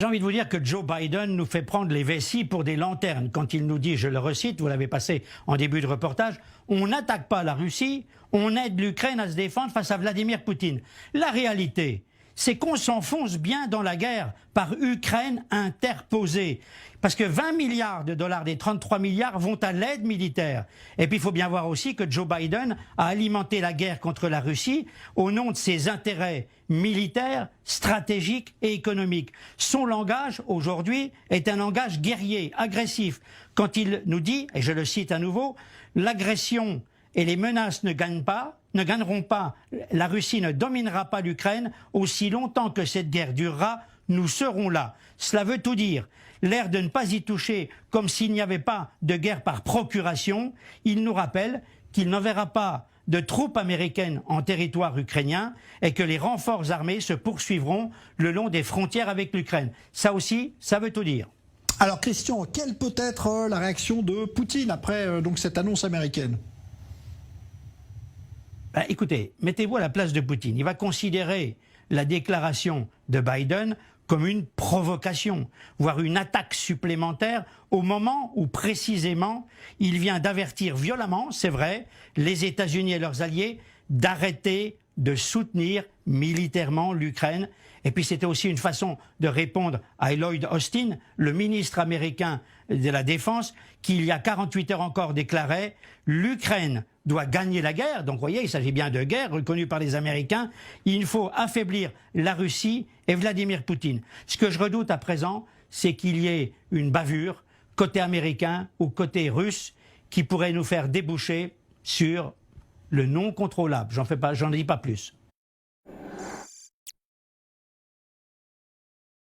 J'ai envie de vous dire que Joe Biden nous fait prendre les vessies pour des lanternes quand il nous dit, je le recite, vous l'avez passé en début de reportage, on n'attaque pas la Russie, on aide l'Ukraine à se défendre face à Vladimir Poutine. La réalité, c'est qu'on s'enfonce bien dans la guerre par Ukraine interposée. Parce que 20 milliards de dollars des 33 milliards vont à l'aide militaire. Et puis il faut bien voir aussi que Joe Biden a alimenté la guerre contre la Russie au nom de ses intérêts militaires, stratégiques et économiques. Son langage aujourd'hui est un langage guerrier, agressif. Quand il nous dit, et je le cite à nouveau, l'agression et les menaces ne gagneront pas, la Russie ne dominera pas l'Ukraine aussi longtemps que cette guerre durera, nous serons là. Cela veut tout dire. L'air de ne pas y toucher comme s'il n'y avait pas de guerre par procuration, il nous rappelle qu'il n'enverra pas de troupes américaines en territoire ukrainien et que les renforts armés se poursuivront le long des frontières avec l'Ukraine. Ça aussi, ça veut tout dire. Alors Christian, quelle peut être la réaction de Poutine après donc cette annonce américaine ? Écoutez, mettez-vous à la place de Poutine. Il va considérer la déclaration de Biden comme une provocation, voire une attaque supplémentaire au moment où précisément il vient d'avertir violemment, c'est vrai, les États-Unis et leurs alliés d'arrêter de soutenir militairement l'Ukraine. Et puis c'était aussi une façon de répondre à Lloyd Austin, le ministre américain de la Défense, qui il y a 48 heures encore déclarait « L'Ukraine doit gagner la guerre ». Donc vous voyez, il s'agit bien de guerre reconnue par les Américains. Il faut affaiblir la Russie et Vladimir Poutine. Ce que je redoute à présent, c'est qu'il y ait une bavure côté américain ou côté russe qui pourrait nous faire déboucher sur le non contrôlable. J'en dis pas plus.